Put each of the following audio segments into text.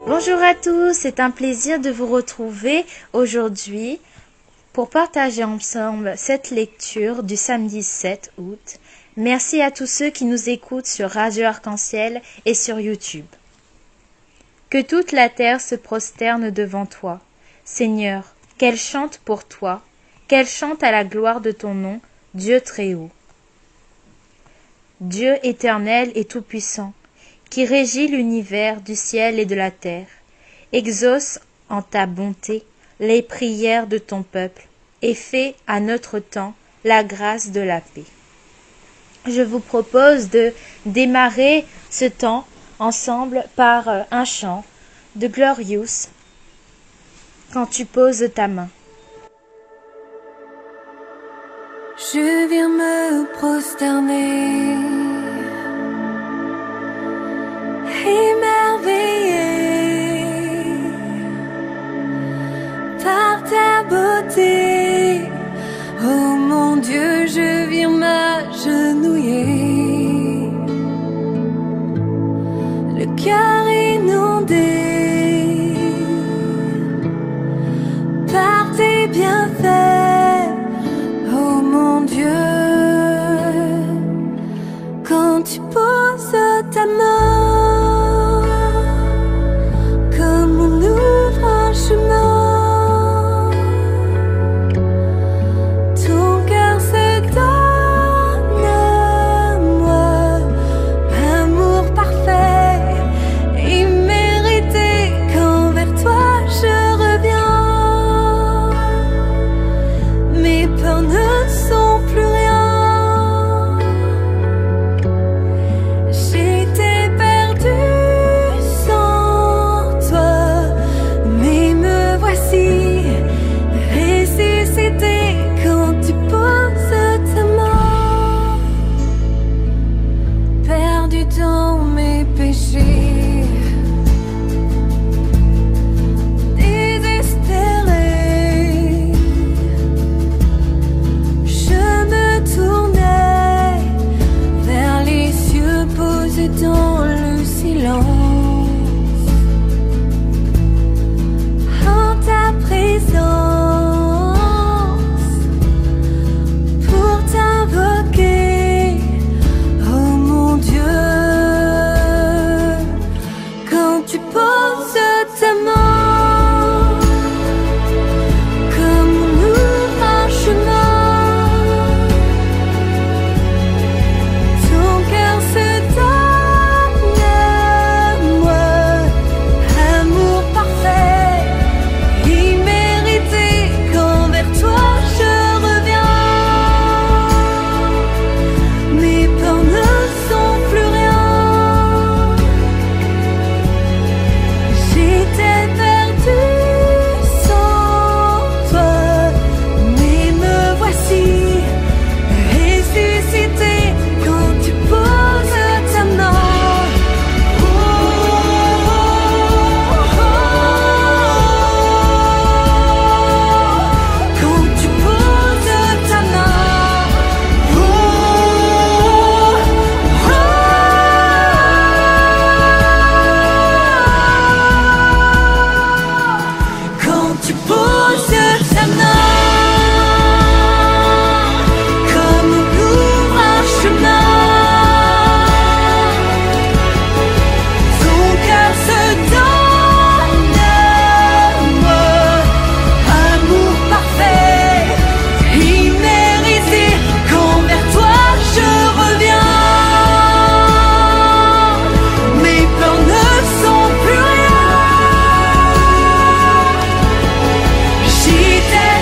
Bonjour à tous, c'est un plaisir de vous retrouver aujourd'hui pour partager ensemble cette lecture du samedi 7 août. Merci à tous ceux qui nous écoutent sur Radio Arc-en-Ciel et sur YouTube. Que toute la terre se prosterne devant toi. Seigneur, qu'elle chante pour toi, qu'elle chante à la gloire de ton nom, Dieu très haut. Dieu éternel et tout-puissant, qui régit l'univers du ciel et de la terre, exauce en ta bonté les prières de ton peuple et fais à notre temps la grâce de la paix. Je vous propose de démarrer ce temps ensemble par un chant de Glorious, Quand tu poses ta main. Je viens me prosterner, émerveillé par ta beauté. Oh mon Dieu, je viens m'agenouiller, le cœur inondé par tes bienfaits. Oh mon Dieu, quand tu poses ta main, comme on ouvre un chemin, ton cœur se donne à moi, amour parfait, immérité, quand vers toi je reviens, mes peurs ne sont plus rien. J'étais perdue sans toi, mais me voici ressuscitée quand tu poses ta main. Perdue dans mes péchés, désespérée, je me tournais vers les cieux posés dans le silence. En ta présence, pour t'invoquer, oh mon Dieu, quand tu poses ta main, comme on ouvre un chemin, ton cœur se donne à moi, amour parfait, immérité, quand vers toi je reviens, mes peurs ne sont plus rien. J'étais perdue sans toi, mais me voici ressuscitée quand tu poses ta main. Oh, quand tu poses ta main. Oh, quand tu poses ta main, comme on ouvre un chemin, ton cœur se donne à moi, amour parfait, immérité, quand vers toi je reviens, mes peurs ne sont plus rien. J'étais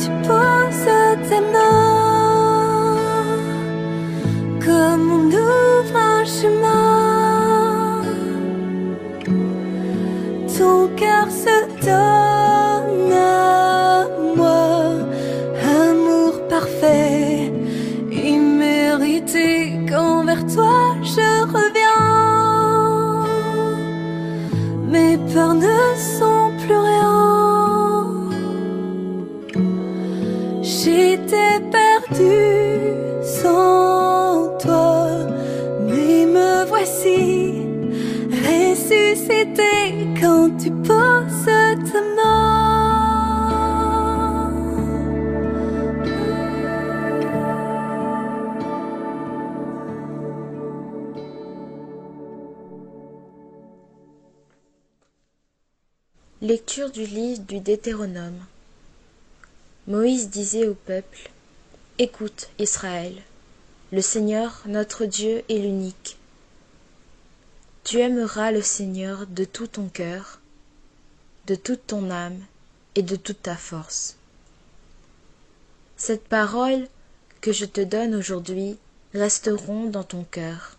tu poses tes mains, comme on ouvre un chemin, ton cœur se donne à moi, amour parfait, immérité, quand vers toi je reviens, mes peurs ne sont plus rien. J'étais perdue sans toi, mais me voici ressuscité quand tu poses ta main. Lecture du livre du Deutéronome. Moïse disait au peuple: Écoute, Israël, le Seigneur, notre Dieu, est l'unique. Tu aimeras le Seigneur de tout ton cœur, de toute ton âme et de toute ta force. Cette parole que je te donne aujourd'hui resteront dans ton cœur.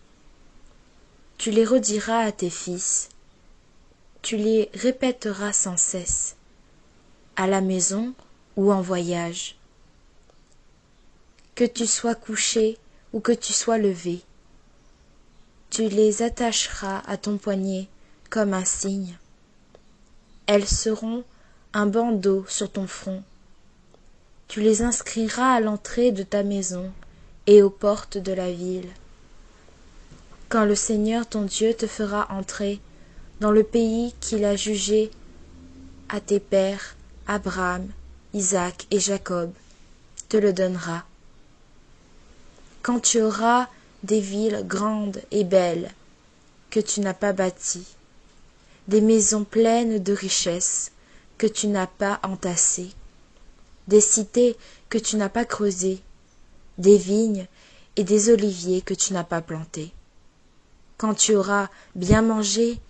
Tu les rediras à tes fils, tu les répéteras sans cesse, à la maison ou en voyage. Que tu sois couché ou que tu sois levé, tu les attacheras à ton poignet comme un signe. Elles seront un bandeau sur ton front. Tu les inscriras à l'entrée de ta maison et aux portes de la ville. Quand le Seigneur ton Dieu te fera entrer dans le pays qu'il a jugé à tes pères, Abraham, Isaac et Jacob, te le donnera. Quand tu auras des villes grandes et belles que tu n'as pas bâties, des maisons pleines de richesses que tu n'as pas entassées, des cités que tu n'as pas creusées, des vignes et des oliviers que tu n'as pas plantés. Quand tu auras bien mangé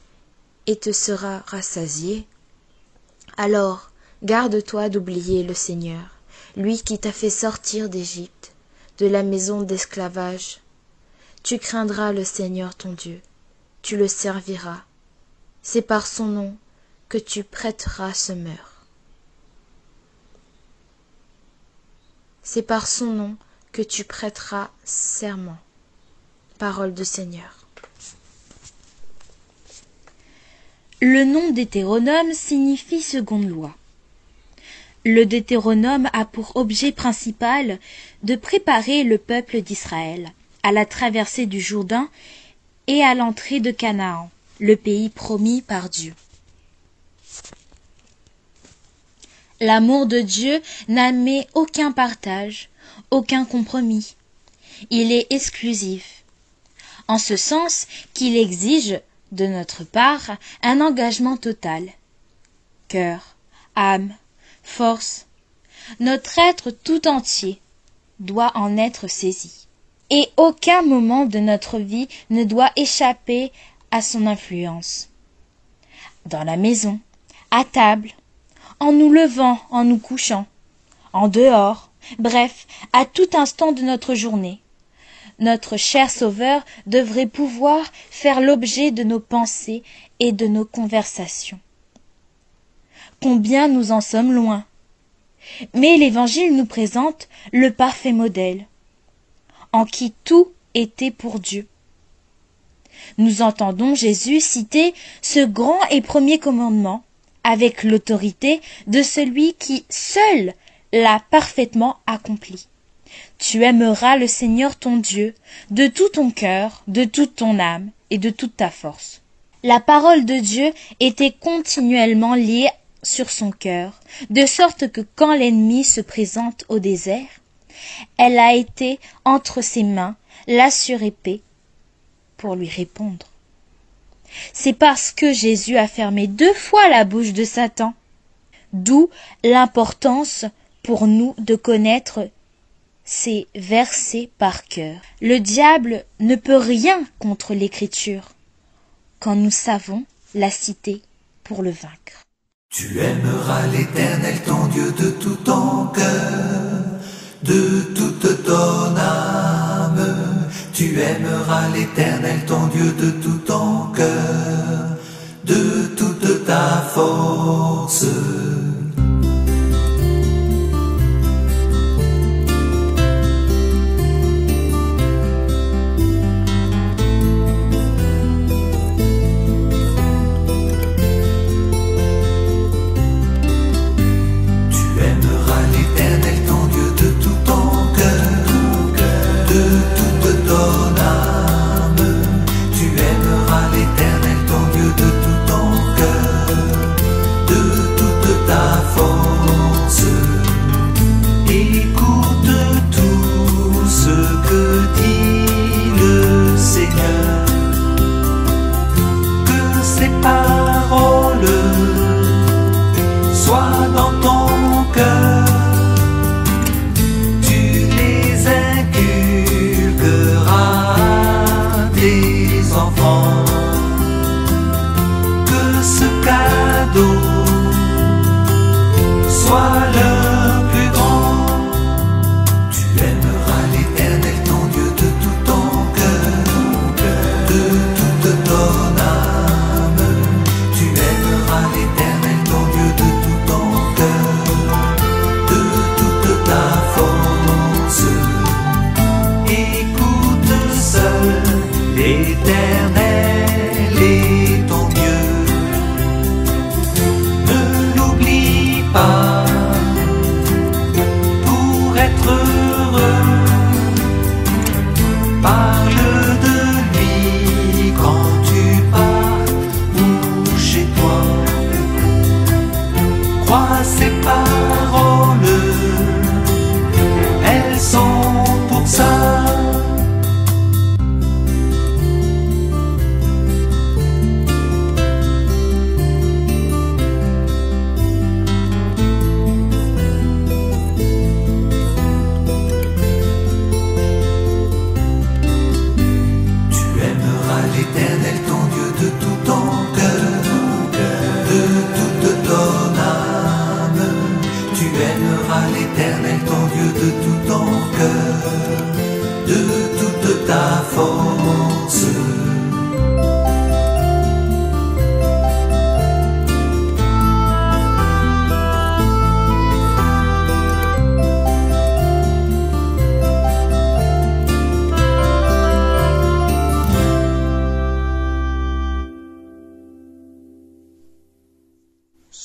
et te seras rassasié, alors garde-toi d'oublier le Seigneur, lui qui t'a fait sortir d'Égypte, de la maison d'esclavage. Tu craindras le Seigneur ton Dieu, tu le serviras. C'est par son nom que tu prêteras semeur. C'est par son nom que tu prêteras serment. Parole du Seigneur. Le nom Deutéronome signifie seconde loi. Le Deutéronome a pour objet principal de préparer le peuple d'Israël à la traversée du Jourdain et à l'entrée de Canaan, le pays promis par Dieu. L'amour de Dieu n'admet aucun partage, aucun compromis. Il est exclusif, en ce sens qu'il exige de notre part un engagement total. Cœur, âme, force, notre être tout entier doit en être saisi. Et aucun moment de notre vie ne doit échapper à son influence. Dans la maison, à table, en nous levant, en nous couchant, en dehors, bref, à tout instant de notre journée, notre cher Sauveur devrait pouvoir faire l'objet de nos pensées et de nos conversations. Combien nous en sommes loin! Mais l'Évangile nous présente le parfait modèle, en qui tout était pour Dieu. Nous entendons Jésus citer ce grand et premier commandement avec l'autorité de celui qui seul l'a parfaitement accompli. Tu aimeras le Seigneur ton Dieu de tout ton cœur, de toute ton âme et de toute ta force. La parole de Dieu était continuellement liée sur son cœur, de sorte que quand l'ennemi se présente au désert, elle a été entre ses mains, l'assure épée, pour lui répondre. C'est parce que Jésus a fermé 2 fois la bouche de Satan, d'où l'importance pour nous de connaître ces versets par cœur. Le diable ne peut rien contre l'Écriture, quand nous savons la citer pour le vaincre. Tu aimeras l'Éternel ton Dieu de tout ton cœur, de toute ton âme. Tu aimeras l'Éternel ton Dieu de tout ton cœur, de toute ta force.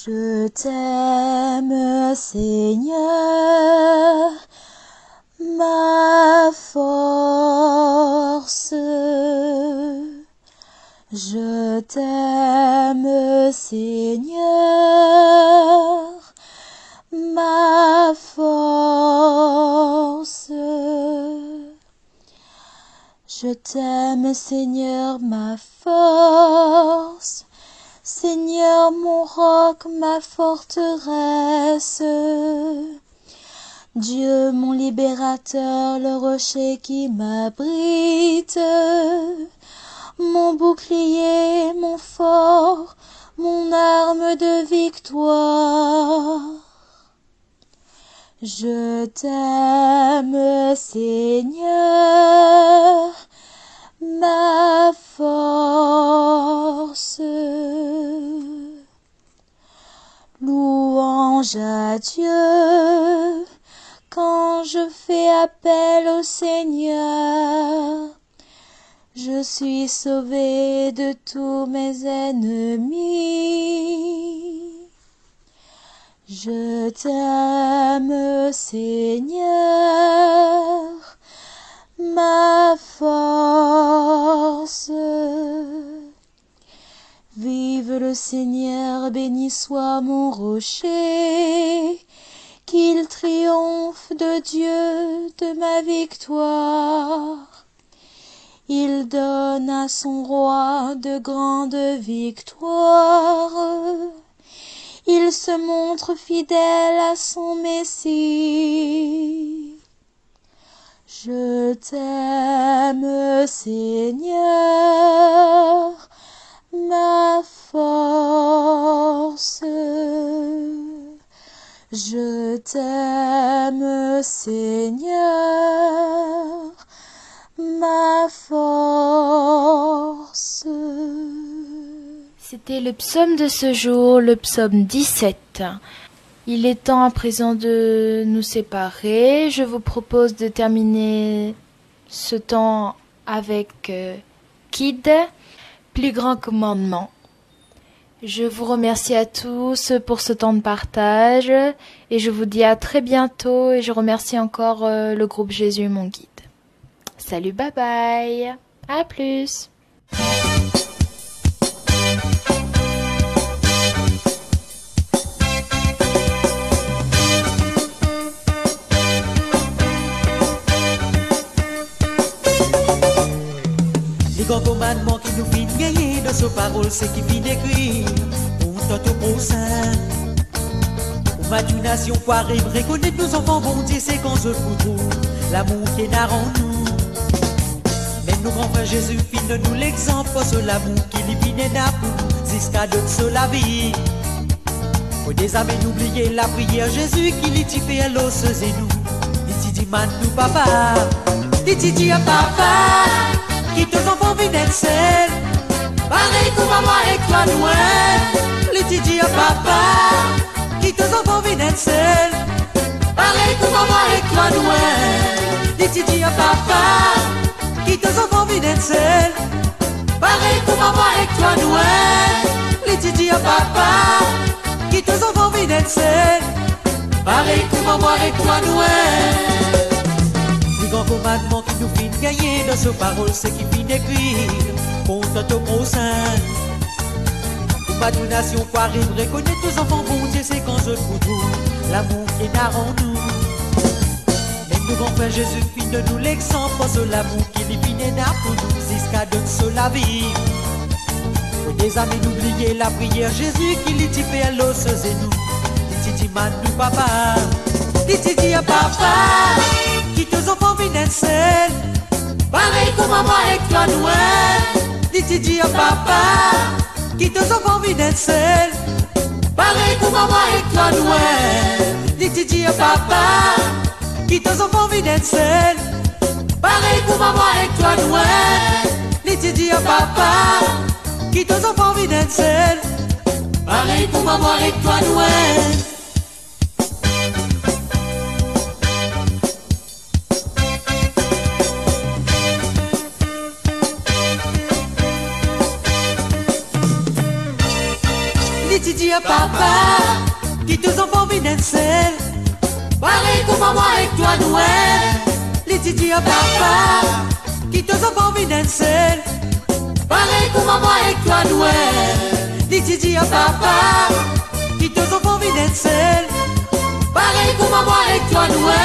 Je t'aime, Seigneur, ma force. Je t'aime, Seigneur, ma force. Je t'aime, Seigneur, ma force. Seigneur, mon roc, ma forteresse, Dieu, mon libérateur, le rocher qui m'abrite, mon bouclier, mon fort, mon arme de victoire. Je t'aime, Seigneur, ma force. Louange à Dieu quand je fais appel au Seigneur. Je suis sauvé de tous mes ennemis. Je t'aime, Seigneur, ma force. Vive le Seigneur, béni soit mon rocher, qu'il triomphe de Dieu de ma victoire. Il donne à son roi de grandes victoires. Il se montre fidèle à son Messie. Je t'aime, Seigneur, ma force. Je t'aime, Seigneur, ma force. C'était le psaume de ce jour, le psaume 17. Il est temps à présent de nous séparer. Je vous propose de terminer ce temps avec Kid, plus grand commandement. Je vous remercie à tous pour ce temps de partage et je vous dis à très bientôt et je remercie encore le groupe Jésus mon guide. Salut, bye bye, à plus. Les grands commandements qui nous finissent gagner de ce parole, c'est qui finit écrit pour notre prochain. Pour ma nation, pour arriver, reconnaître nos enfants, bon Dieu, c'est quand je vous trouve l'amour qui est dans nous. Même nos grands frères Jésus, finit de nous l'exemple, c'est l'amour qui lui finit dans nous, jusqu'à de se la vie. Faut désormais n'oublier la prière Jésus qui lui fait l'os et nous. Dit man nous papa, dit à papa. Qui te enfants viennent seul, pareil pour maman et toi loin. Le titi à papa, qui te enfants viennent seul, pareil pour maman et toi loin. Le titi à papa, qui te enfants viennent seul, pareil pour maman et toi loin. Le titi à papa, qui te enfants viennent seul, pareil pour maman et toi loin. Le grand commandement qui nous fait gagner dans ce parole, c'est qui finit écrire pour notre prochain. Pour ma nation, pour arriver, reconnaître tous enfants, bon Dieu, c'est quand je vous trouve l'amour qui est dans nous. Même nos grands frères Jésus finit de nous l'exemple, c'est l'amour qui lui finit dans nous, jusqu'à de se la vie. Faut désormais n'oublier la prière Jésus qui lui fait l'os et nous. Dit man nous papa, dit à papa. Qui te enfants viennent seul, pareil pour maman et toi loin. Dit à papa, qui te enfants viennent seul, pareil pour maman et toi loin. Dit à papa, qui te enfants viennent seul, pareil pour maman et toi loin. Dit à papa, qui te enfants viennent seul, pareil pour maman et toi loin. Dit à papa, qui te enfants viennent seul, pareil pour maman et toi loin. Dit à papa, qui te enfants viennent seul, pareil pour maman et toi loin. Dit à papa, qui te enfants viennent seul, pareil pour maman et toi loin.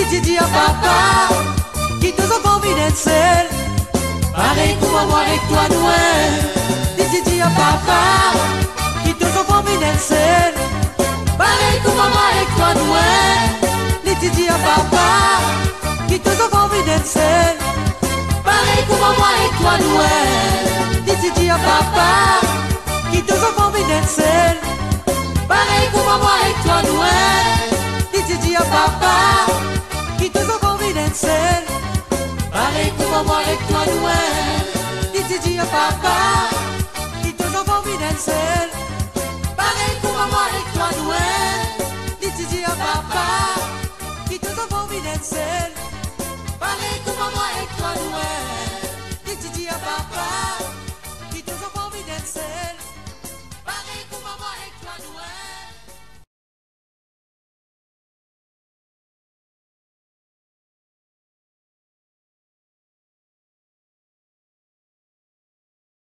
Dit à papa, qui te enfants viennent seul, pareil pour maman et toi loin. Dit à papa, qui te enfants viennent seul, pareil pour maman et toi loin. Dit à papa, qui te enfants viennent seul, pareil pour maman et toi loin. Dit à papa, qui te enfants viennent seul, pareil pour maman et toi loin. Dit à papa, qui te enfants viennent seul, pareil pour maman et toi loin. Dit à papa, qui te enfants viennent seul, pareil pour maman et toi loin.